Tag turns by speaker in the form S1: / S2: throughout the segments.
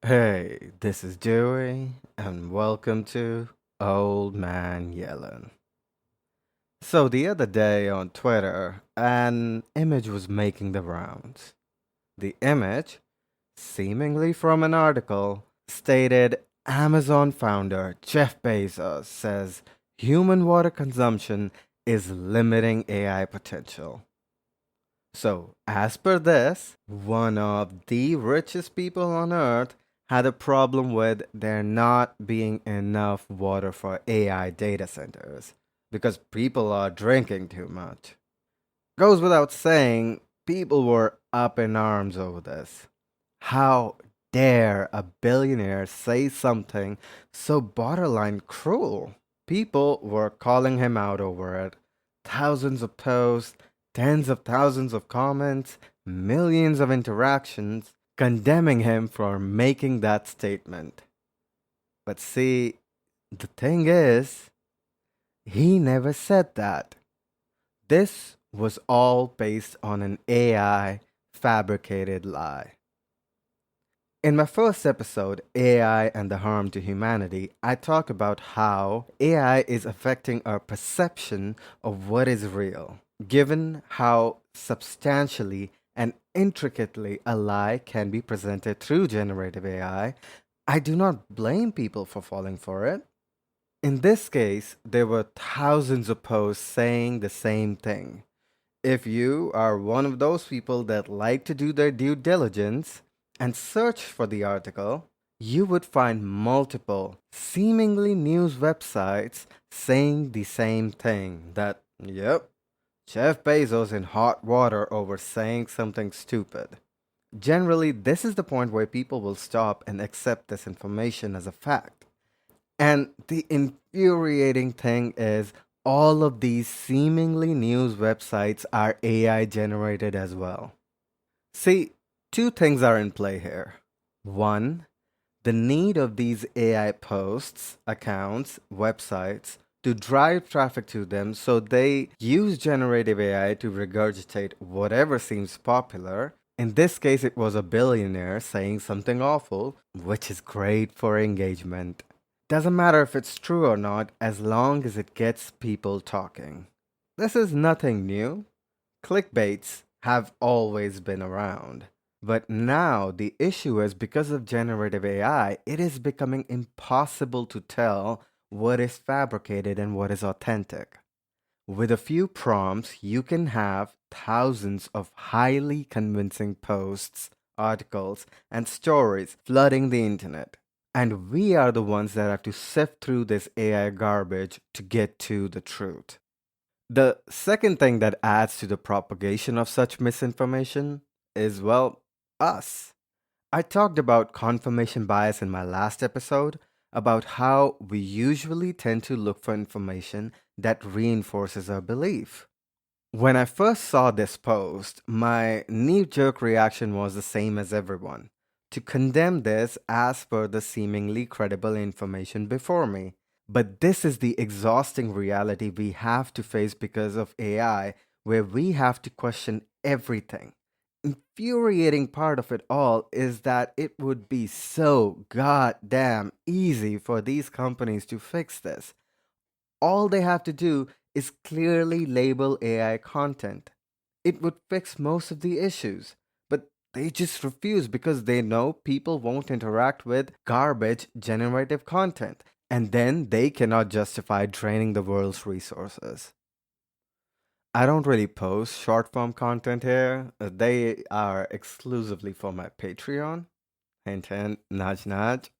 S1: Hey, this is Dewey, and welcome to Old Man Yellin'. So, the other day on Twitter, an image was making the rounds. The image, seemingly from an article, stated Amazon founder Jeff Bezos says human water consumption is limiting AI potential. So, as per this, one of the richest people on earth had a problem with there not being enough water for AI data centers because people are drinking too much. Goes without saying, people were up in arms over this. How dare a billionaire say something so borderline cruel? People were calling him out over it. Thousands of posts, tens of thousands of comments, millions of interactions condemning him for making that statement. But see, the thing is, he never said that. This was all based on an AI fabricated lie. In my first episode, AI and the Harm to Humanity, I talk about how AI is affecting our perception of what is real, given how substantially and intricately a lie can be presented through generative AI. I do not blame people for falling for it. In this case, there were thousands of posts saying the same thing. If you are one of those people that like to do their due diligence and search for the article, you would find multiple seemingly news websites saying the same thing that, yep, Jeff Bezos in hot water over saying something stupid. Generally, this is the point where people will stop and accept this information as a fact. And the infuriating thing is, all of these seemingly news websites are AI generated as well. See, two things are in play here. One, the need of these AI posts, accounts, websites to drive traffic to them so they use generative AI to regurgitate whatever seems popular. In this case, it was a billionaire saying something awful, which is great for engagement. Doesn't matter if it's true or not, as long as it gets people talking. This is nothing new. Clickbaits have always been around. But now the issue is because of generative AI, it is becoming impossible to tell what is fabricated and what is authentic. With a few prompts, you can have thousands of highly convincing posts, articles, and stories flooding the internet. And we are the ones that have to sift through this AI garbage to get to the truth. The second thing that adds to the propagation of such misinformation is, well, us. I talked about confirmation bias in my last episode, about how we usually tend to look for information that reinforces our belief. When I first saw this post, my knee jerk reaction was the same as everyone, to condemn this as per the seemingly credible information before me. But this is the exhausting reality we have to face because of AI, where we have to question everything. Infuriating part of it all is that it would be so goddamn easy for these companies to fix this. All they have to do is clearly label AI content. It would fix most of the issues, but they just refuse because they know people won't interact with garbage generative content, and then they cannot justify draining the world's resources. I don't really post short form content here. They are exclusively for my Patreon. Hint, hint, nudge, nudge.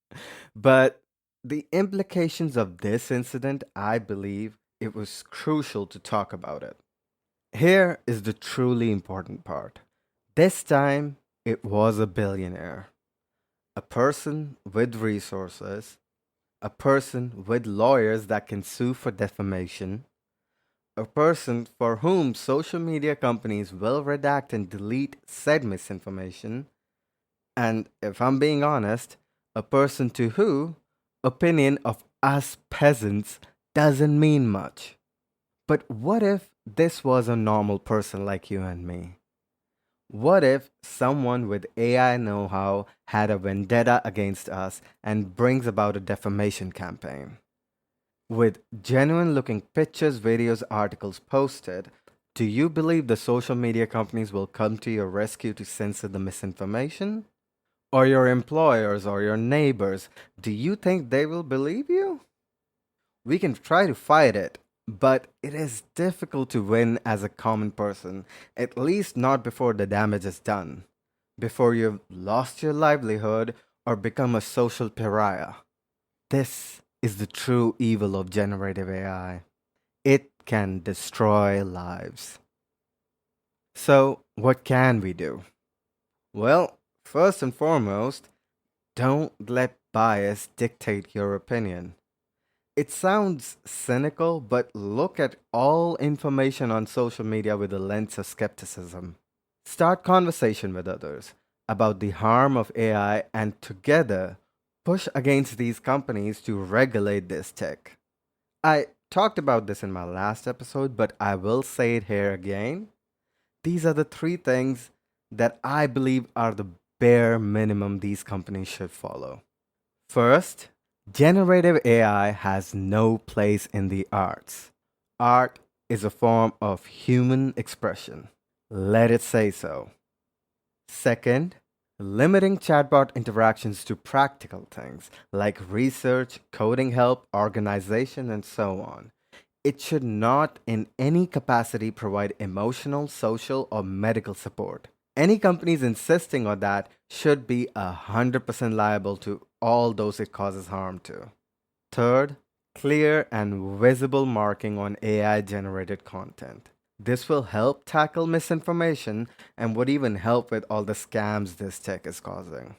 S1: But the implications of this incident, I believe it was crucial to talk about it. Here is the truly important part. This time, it was a billionaire, a person with resources, a person with lawyers that can sue for defamation, a person for whom social media companies will redact and delete said misinformation, and if I'm being honest, a person to who opinion of us peasants doesn't mean much. But what if this was a normal person like you and me? What if someone with AI know how had a vendetta against us and brings about a defamation campaign? With genuine looking pictures, videos, articles posted, do you believe the social media companies will come to your rescue to censor the misinformation? Or your employers or your neighbors, do you think they will believe you? We can try to fight it, but it is difficult to win as a common person, at least not before the damage is done, before you've lost your livelihood or become a social pariah. This is the true evil of generative AI. It can destroy lives. So, what can we do? Well, first and foremost, don't let bias dictate your opinion. It sounds cynical, but look at all information on social media with a lens of skepticism. Start conversation with others about the harm of AI and together push against these companies to regulate this tech. I talked about this in my last episode, but I will say it here again. These are the three things that I believe are the bare minimum these companies should follow. First, generative AI has no place in the arts. Art is a form of human expression. Let it say so. Second, limiting chatbot interactions to practical things like research, coding help, organization, and so on. It should not, in any capacity, provide emotional, social, or medical support. Any companies insisting on that should be 100% liable to all those it causes harm to. Third, clear and visible marking on AI generated content. This will help tackle misinformation and would even help with all the scams this tech is causing.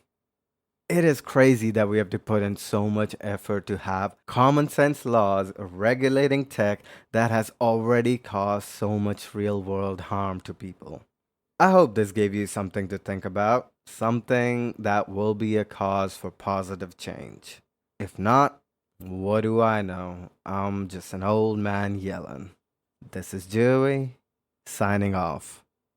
S1: It is crazy that we have to put in so much effort to have common sense laws regulating tech that has already caused so much real world harm to people. I hope this gave you something to think about, something that will be a cause for positive change. If not, what do I know? I'm just an old man yelling. This is Joey, signing off.